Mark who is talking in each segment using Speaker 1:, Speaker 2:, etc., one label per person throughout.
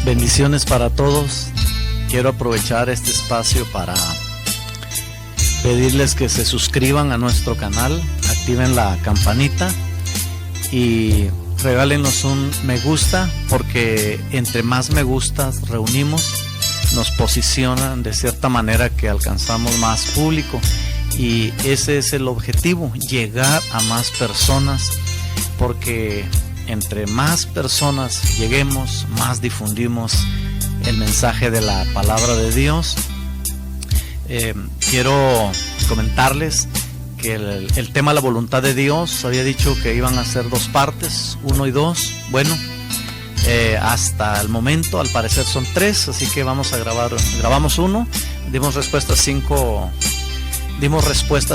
Speaker 1: Bendiciones para todos. Quiero aprovechar este espacio para pedirles que se suscriban a nuestro canal, activen la campanita y regálenos un me gusta, porque entre más me gustas reunimos, nos posicionan de cierta manera que alcanzamos más público, y ese es el objetivo, llegar a más personas, porque entre más personas lleguemos, más difundimos el mensaje de la palabra de Dios. Quiero comentarles que el tema la voluntad de Dios, había dicho que iban a ser 2 partes, 1 y 2. Bueno, hasta el momento al parecer son 3, así que vamos a grabamos 1, dimos respuesta a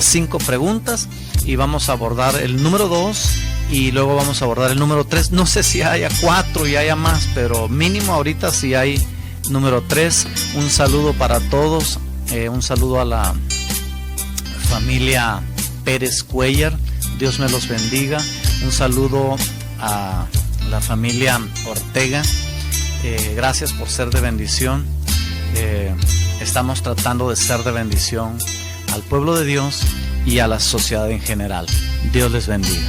Speaker 1: 5 preguntas, y vamos a abordar el número 2 y luego vamos a abordar el número 3. No sé si haya 4 y haya más, pero mínimo ahorita sí hay número 3. Un saludo para todos, un saludo a la familia Pérez Cuellar, Dios me los bendiga. Un saludo a la familia Ortega, gracias por ser de bendición. Estamos tratando de ser de bendición al pueblo de Dios y a la sociedad en general. Dios les bendiga.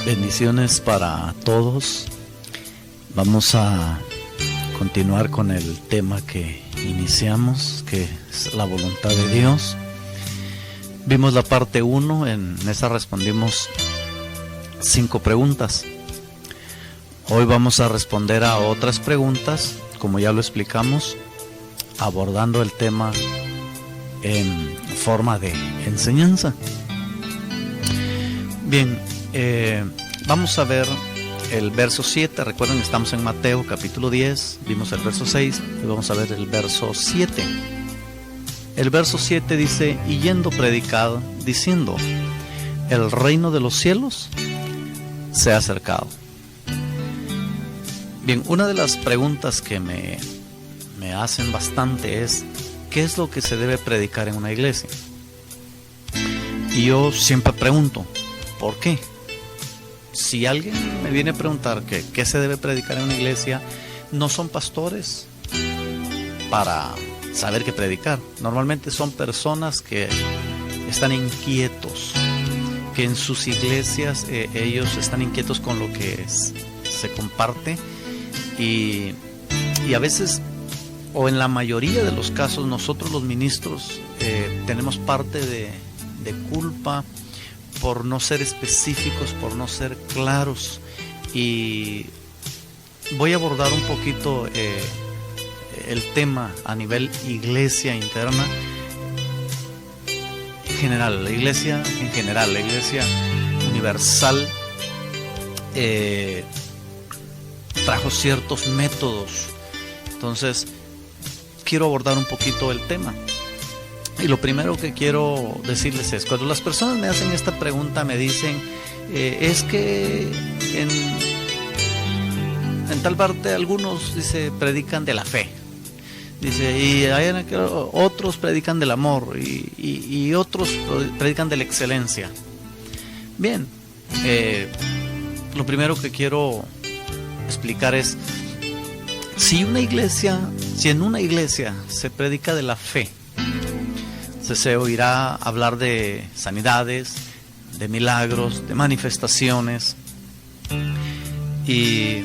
Speaker 1: Bendiciones para todos. Vamos a continuar con el tema que iniciamos, que es la voluntad de Dios. Vimos la parte 1, en esa respondimos 5 preguntas. Hoy vamos a responder a otras preguntas, como ya lo explicamos, abordando el tema en forma de enseñanza. Bien, vamos a ver el verso 7. Recuerden que estamos en Mateo capítulo 10, vimos el verso 6 y vamos a ver el verso 7. El verso 7 dice: y yendo predicad, diciendo, el reino de los cielos se ha acercado. Bien, una de las preguntas que me hacen bastante es: ¿qué es lo que se debe predicar en una iglesia? Y yo siempre pregunto, ¿por qué? Si alguien me viene a preguntar qué se debe predicar en una iglesia, no son pastores para saber qué predicar. Normalmente son personas que están inquietos, que en sus iglesias ellos están inquietos con lo que se comparte, y a veces, o en la mayoría de los casos, nosotros los ministros tenemos parte de culpa por no ser específicos, por no ser claros. Y voy a abordar un poquito el tema a nivel iglesia interna en general, la iglesia en general, la iglesia universal trajo ciertos métodos. Entonces quiero abordar un poquito el tema. Y lo primero que quiero decirles es, cuando las personas me hacen esta pregunta, me dicen, es que en tal parte algunos, dice, predican de la fe. Dice, y hay otros predican del amor, y otros predican de la excelencia. Bien, lo primero que quiero explicar es, si en una iglesia se predica de la fe, se oirá hablar de sanidades, de milagros, de manifestaciones. Y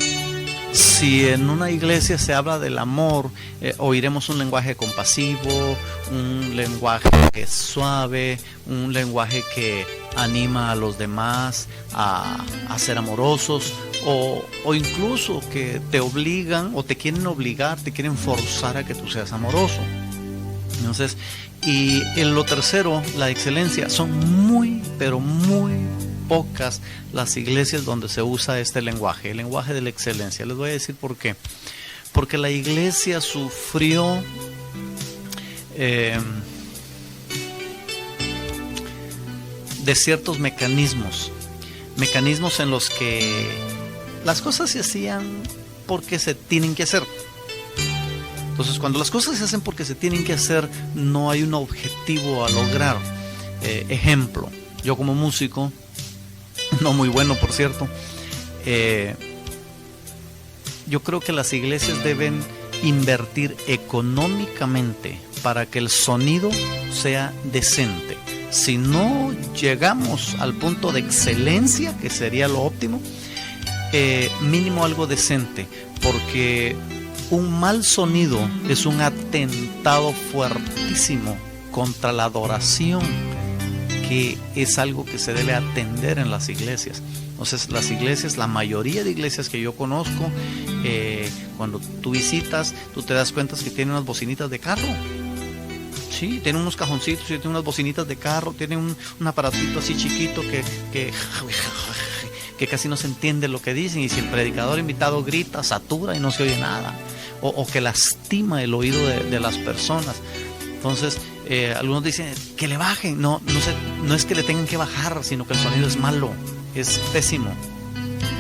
Speaker 1: si en una iglesia se habla del amor, oiremos un lenguaje compasivo, un lenguaje que es suave, un lenguaje que anima a los demás a ser amorosos, o incluso que te obligan o te quieren obligar, te quieren forzar a que tú seas amoroso. Entonces, y en lo tercero, la excelencia. Son muy, pero muy pocas las iglesias donde se usa este lenguaje, el lenguaje de la excelencia. Les voy a decir por qué. Porque la iglesia sufrió de ciertos mecanismos en los que las cosas se hacían porque se tienen que hacer. Entonces, cuando las cosas se hacen porque se tienen que hacer, no hay un objetivo a lograr. Ejemplo, yo como músico, no muy bueno por cierto, yo creo que las iglesias deben invertir económicamente para que el sonido sea decente. Si no llegamos al punto de excelencia, que sería lo óptimo, mínimo algo decente, porque un mal sonido es un atentado fuertísimo contra la adoración, que es algo que se debe atender en las iglesias. Entonces las iglesias, la mayoría de iglesias que yo conozco, cuando tú visitas, tú te das cuenta que tienen unas bocinitas de carro. Sí, tienen unos cajoncitos, tienen unas bocinitas de carro, tienen un aparatito así chiquito que casi no se entiende lo que dicen, y si el predicador invitado grita, satura y no se oye nada, o que lastima el oído de las personas. Entonces, algunos dicen que le bajen. No es que le tengan que bajar, sino que el sonido es malo, es pésimo.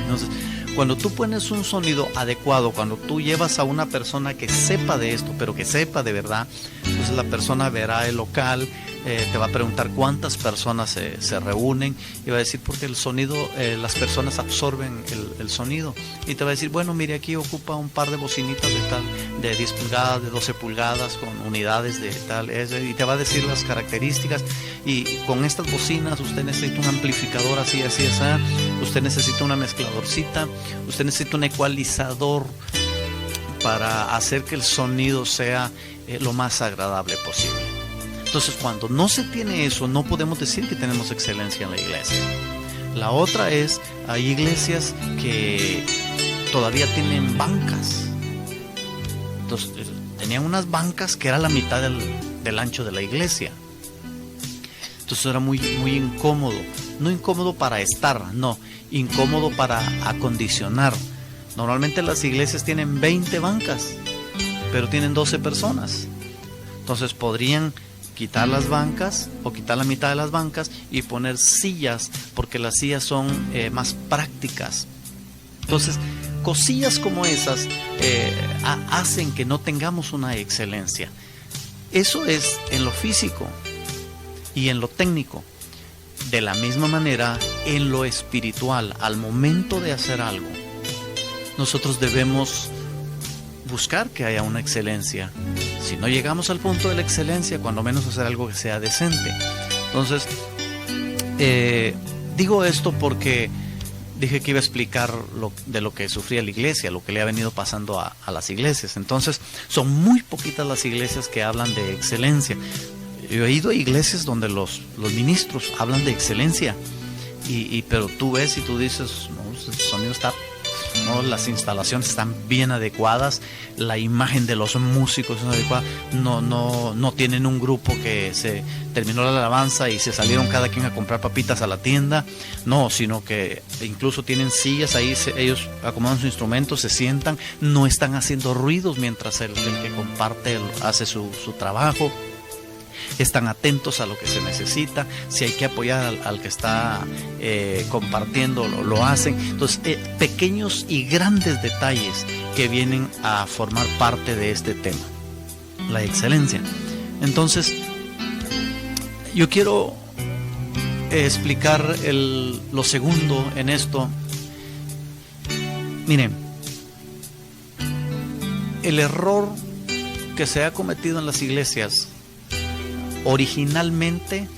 Speaker 1: Entonces, cuando tú pones un sonido adecuado, cuando tú llevas a una persona que sepa de esto, pero que sepa de verdad, entonces la persona verá el local, te va a preguntar cuántas personas se reúnen, y va a decir, porque el sonido, las personas absorben el sonido, y te va a decir, bueno, mire, aquí ocupa un par de bocinitas de 10 pulgadas, de 12 pulgadas, con unidades de tal, y te va a decir las características, y con estas bocinas usted necesita un amplificador así, usted necesita una mezcladorcita, usted necesita un ecualizador para hacer que el sonido sea lo más agradable posible. Entonces, cuando no se tiene eso, no podemos decir que tenemos excelencia en la iglesia. La otra es, hay iglesias que todavía tienen bancas. Entonces, tenían unas bancas que era la mitad del ancho de la iglesia. Entonces era muy, muy incómodo. No incómodo para estar, no, incómodo para acondicionar. Normalmente las iglesias tienen 20 bancas, pero tienen 12 personas. Entonces podrían quitar las bancas o quitar la mitad de las bancas y poner sillas, porque las sillas son más prácticas. Entonces, cosillas como esas hacen que no tengamos una excelencia. Eso es en lo físico y en lo técnico. De la misma manera, en lo espiritual, al momento de hacer algo, nosotros debemos buscar que haya una excelencia. Si no llegamos al punto de la excelencia, cuando menos hacer algo que sea decente. Entonces, digo esto porque dije que iba a explicar de lo que sufría la iglesia, lo que le ha venido pasando a las iglesias. Entonces, son muy poquitas las iglesias que hablan de excelencia. Yo he ido a iglesias donde los ministros hablan de excelencia, pero tú ves y tú dices, no, el sonido está... No, las instalaciones están bien adecuadas, la imagen de los músicos es adecuada, no tienen un grupo que se terminó la alabanza y se salieron cada quien a comprar papitas a la tienda, no, sino que incluso tienen sillas ahí, ellos acomodan su instrumento, se sientan, no están haciendo ruidos mientras el que comparte hace su trabajo. Están atentos a lo que se necesita. Si hay que apoyar al que está compartiendo, lo hacen. Entonces, pequeños y grandes detalles que vienen a formar parte de este tema, la excelencia. Entonces, yo quiero explicar lo segundo en esto. Miren, el error que se ha cometido en las iglesias originalmente,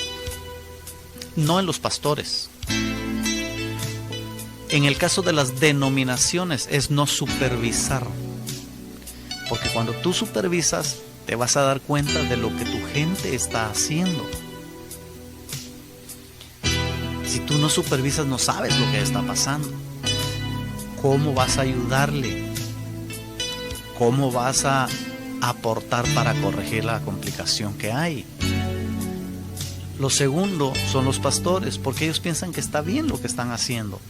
Speaker 1: no en los pastores, en el caso de las denominaciones, es no supervisar, porque cuando tú supervisas te vas a dar cuenta de lo que tu gente está haciendo. Si tú no supervisas, no sabes lo que está pasando. ¿Cómo vas a ayudarle? ¿Cómo vas a aportar para corregir la complicación que hay? Lo segundo son los pastores, porque ellos piensan que está bien lo que están haciendo,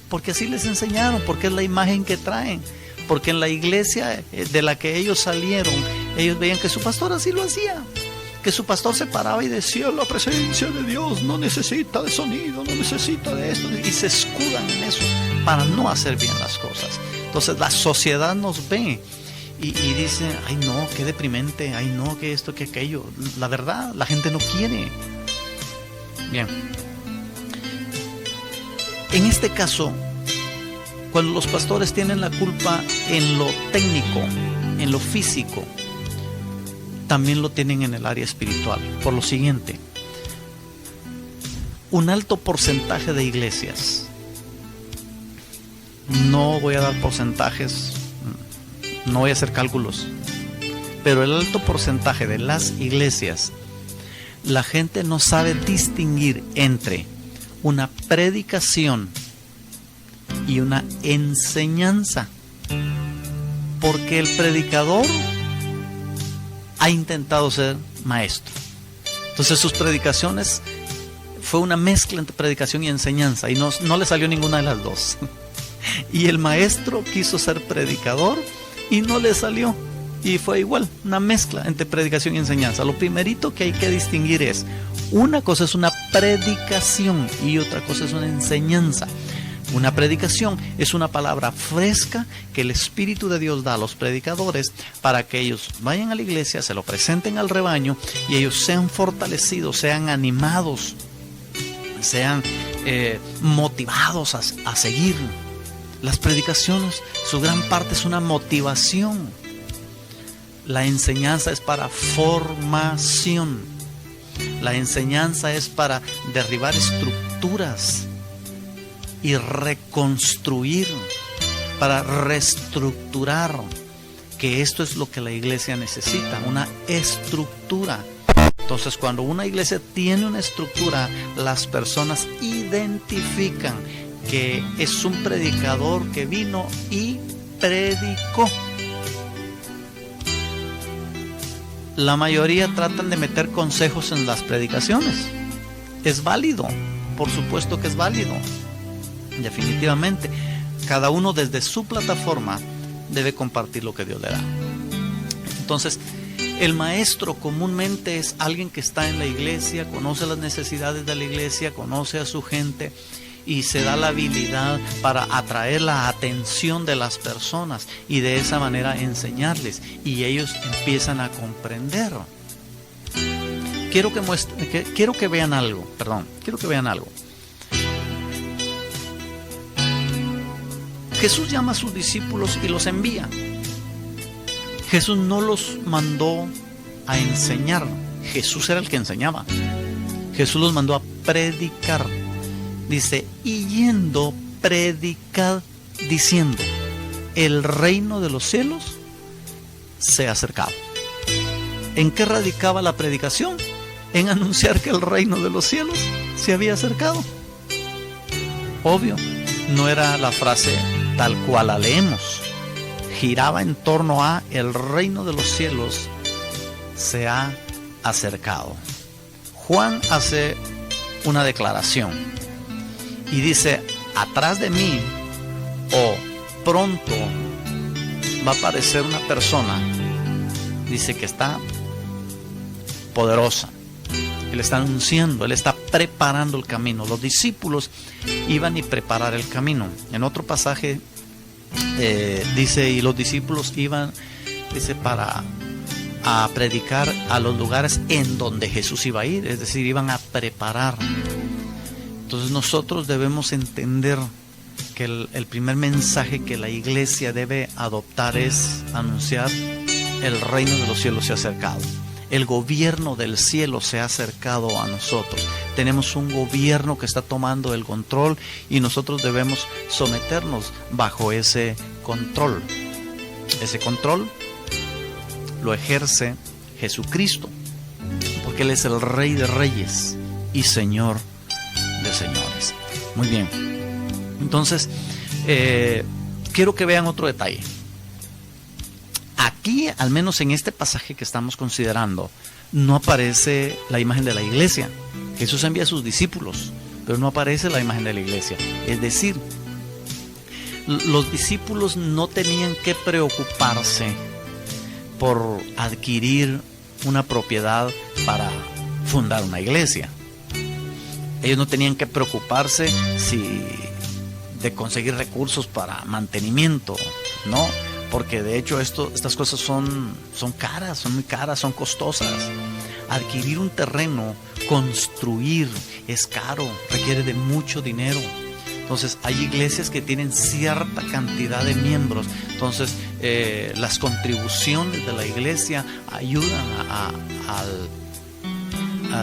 Speaker 1: porque así les enseñaron, porque es la imagen que traen, porque en la iglesia de la que ellos salieron, ellos veían que su pastor así lo hacía, que su pastor se paraba y decía, la presencia de Dios no necesita de sonido, no necesita de esto, y se escudan en eso para no hacer bien las cosas. Entonces la sociedad nos ve y dice, ay no, qué deprimente, ay no, que esto, que aquello. La verdad, la gente no quiere. Bien, en este caso, Cuando los pastores tienen la culpa en lo técnico, en lo físico, también lo tienen en el área espiritual. Por lo siguiente, un alto porcentaje de iglesias, no voy a dar porcentajes, no voy a hacer cálculos, pero el alto porcentaje de las iglesias, la gente no sabe distinguir entre una predicación y una enseñanza, porque el predicador ha intentado ser maestro. Entonces sus predicaciones fue una mezcla entre predicación y enseñanza, y no le salió ninguna de las dos. Y el maestro quiso ser predicador y no le salió, y fue igual, una mezcla entre predicación y enseñanza. Lo primerito que hay que distinguir es, una cosa es una predicación y otra cosa es una enseñanza. Una predicación es una palabra fresca que el Espíritu de Dios da a los predicadores para que ellos vayan a la iglesia, se lo presenten al rebaño y ellos sean fortalecidos, sean animados, sean motivados a seguir. Las predicaciones, su gran parte es una motivación. La enseñanza es para formación. La enseñanza es para derribar estructuras y reconstruir, para reestructurar, que esto es lo que la iglesia necesita, una estructura. Entonces, cuando una iglesia tiene una estructura, las personas identifican que es un predicador que vino y predicó. La mayoría tratan de meter consejos en las predicaciones. Es válido, por supuesto que es válido. Definitivamente, cada uno desde su plataforma debe compartir lo que Dios le da. Entonces, el maestro comúnmente es alguien que está en la iglesia, conoce las necesidades de la iglesia, conoce a su gente y se da la habilidad para atraer la atención de las personas y de esa manera enseñarles, y ellos empiezan a comprender. Quiero que vean algo. Jesús llama a sus discípulos y los envía. Jesús no los mandó a enseñar. Jesús era el que enseñaba. Jesús los mandó a predicar. Dice, y yendo, predicad diciendo, el reino de los cielos se ha acercado. ¿En qué radicaba la predicación? En anunciar que el reino de los cielos se había acercado. Obvio, no era la frase tal cual la leemos. Giraba en torno a el reino de los cielos se ha acercado. Juan hace una declaración y dice, atrás de mí o pronto va a aparecer una persona, dice, que está poderosa. Él está anunciando, él está preparando el camino. Los discípulos iban y preparar el camino. En otro pasaje dice, y los discípulos iban, dice, a predicar a los lugares en donde Jesús iba a ir, es decir, iban a preparar. Entonces nosotros debemos entender que el primer mensaje que la iglesia debe adoptar es anunciar el reino de los cielos se ha acercado. El gobierno del cielo se ha acercado a nosotros. Tenemos un gobierno que está tomando el control y nosotros debemos someternos bajo ese control. Ese control lo ejerce Jesucristo, porque Él es el Rey de Reyes y Señor de Señores. Muy bien. Entonces, quiero que vean otro detalle. Aquí, al menos en este pasaje que estamos considerando, no aparece la imagen de la iglesia. Jesús envía a sus discípulos, pero no aparece la imagen de la iglesia. Es decir, los discípulos no tenían que preocuparse por adquirir una propiedad para fundar una iglesia. Ellos no tenían que preocuparse de conseguir recursos para mantenimiento, ¿no? Porque de hecho estas cosas son caras, son muy caras, son costosas. Adquirir un terreno, construir, es caro, requiere de mucho dinero. Entonces hay iglesias que tienen cierta cantidad de miembros. Entonces las contribuciones de la iglesia ayudan a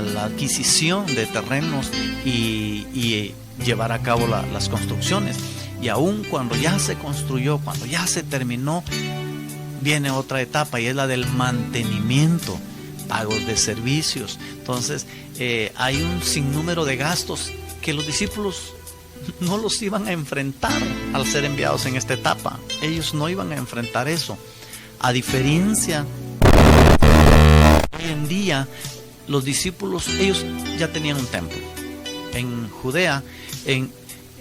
Speaker 1: la adquisición de terrenos y llevar a cabo las construcciones. Y aún cuando ya se construyó, cuando ya se terminó, viene otra etapa, y es la del mantenimiento, pagos de servicios. Entonces hay un sinnúmero de gastos que los discípulos no los iban a enfrentar al ser enviados en esta etapa. Ellos no iban a enfrentar eso. A diferencia, hoy en día los discípulos, ellos ya tenían un templo. En Judea, en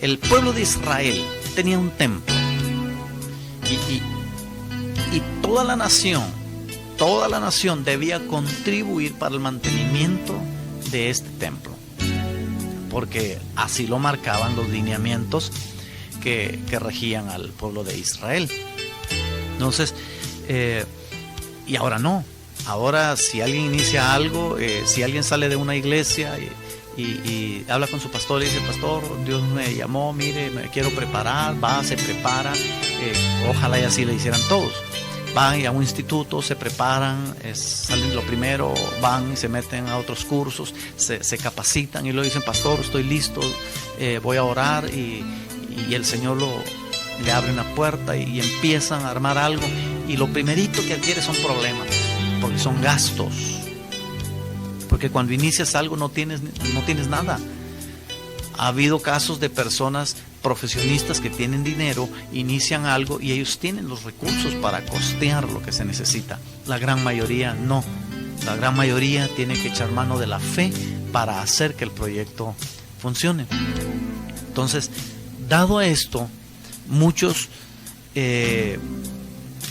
Speaker 1: el pueblo de Israel tenía un templo. Y toda la nación debía contribuir para el mantenimiento de este templo, porque así lo marcaban los lineamientos que regían al pueblo de Israel. Entonces, y ahora no. Ahora, si alguien inicia algo, si alguien sale de una iglesia y habla con su pastor y dice: pastor, Dios me llamó, mire, me quiero preparar, se prepara, ojalá y así le hicieran todos. Van a un instituto, se preparan, salen lo primero, van y se meten a otros cursos, se capacitan y luego dicen: pastor, estoy listo, voy a orar, y el Señor le abre una puerta y empiezan a armar algo, y lo primerito que adquiere son problemas, porque son gastos, porque cuando inicias algo no tienes nada. Ha habido casos de personas profesionistas que tienen dinero, inician algo y ellos tienen los recursos para costear lo que se necesita. La gran mayoría no. La gran mayoría tiene que echar mano de la fe para hacer que el proyecto funcione. Entonces, dado esto, muchos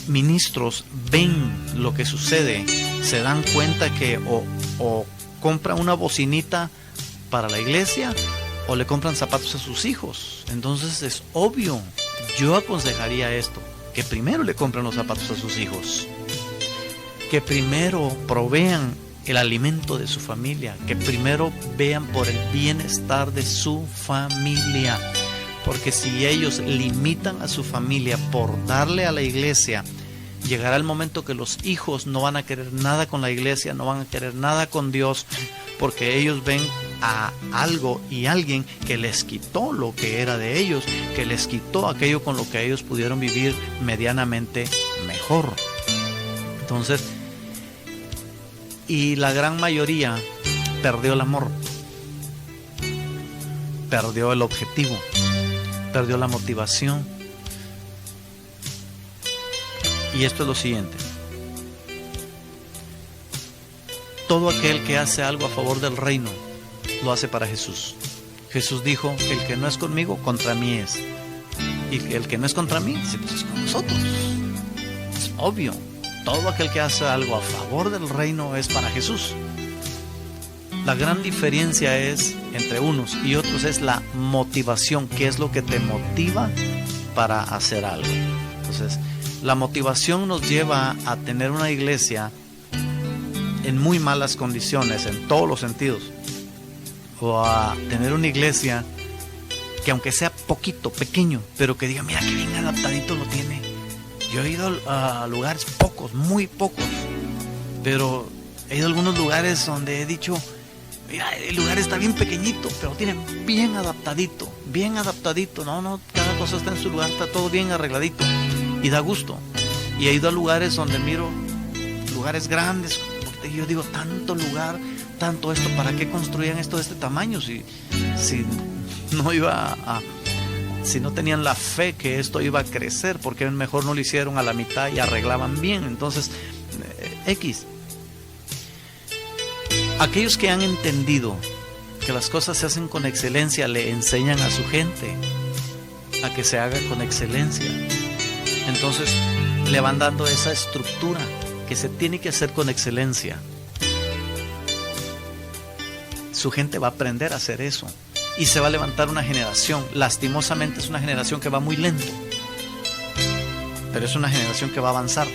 Speaker 1: ministros ven lo que sucede, se dan cuenta que o compran una bocinita para la iglesia, o le compran zapatos a sus hijos. Entonces es obvio, yo aconsejaría esto: que primero le compren los zapatos a sus hijos, que primero provean el alimento de su familia, que primero vean por el bienestar de su familia, porque si ellos limitan a su familia por darle a la iglesia, llegará el momento que los hijos no van a querer nada con la iglesia, no van a querer nada con Dios, porque ellos ven a algo y alguien que les quitó lo que era de ellos, que les quitó aquello con lo que ellos pudieron vivir medianamente mejor. Entonces, y la gran mayoría perdió el amor, perdió el objetivo, perdió la motivación. Y esto es lo siguiente: todo aquel que hace algo a favor del reino lo hace para Jesús. Jesús dijo: el que no es conmigo, contra mí es. Y el que no es contra mí, pues es con nosotros. Es obvio. Todo aquel que hace algo a favor del reino es para Jesús. La gran diferencia es entre unos y otros es la motivación. ¿Qué es lo que te motiva para hacer algo? Entonces, la motivación nos lleva a tener una iglesia en muy malas condiciones, en todos los sentidos, o a tener una iglesia que, aunque sea poquito, pequeño, pero que diga: mira qué bien adaptadito lo tiene. Yo he ido a lugares pocos, muy pocos, pero he ido a algunos lugares donde he dicho: mira, el lugar está bien pequeñito, pero tiene bien adaptadito, no, cada cosa está en su lugar, está todo bien arregladito y da gusto. Y he ido a lugares donde miro lugares grandes, porque yo digo: tanto lugar, tanto esto, ¿para qué construían esto de este tamaño? Si no tenían la fe que esto iba a crecer, porque mejor no lo hicieron a la mitad y arreglaban bien. Entonces, aquellos que han entendido que las cosas se hacen con excelencia, le enseñan a su gente a que se haga con excelencia. Entonces le van dando esa estructura que se tiene que hacer con excelencia. Su gente va a aprender a hacer eso y se va a levantar una generación. Lastimosamente es una generación que va muy lento, pero es una generación que va a avanzar.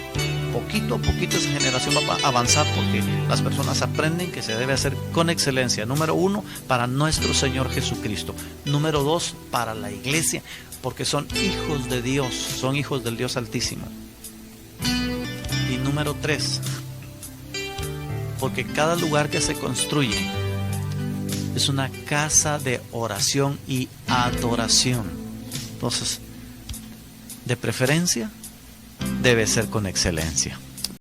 Speaker 1: poquito a poquito esa generación va a avanzar, porque las personas aprenden que se debe hacer con excelencia. Número 1, para nuestro Señor Jesucristo. Número 2, para la iglesia, porque son hijos de Dios, son hijos del Dios Altísimo. Y número 3, porque cada lugar que se construye es una casa de oración y adoración. Entonces, de preferencia, debe ser con excelencia.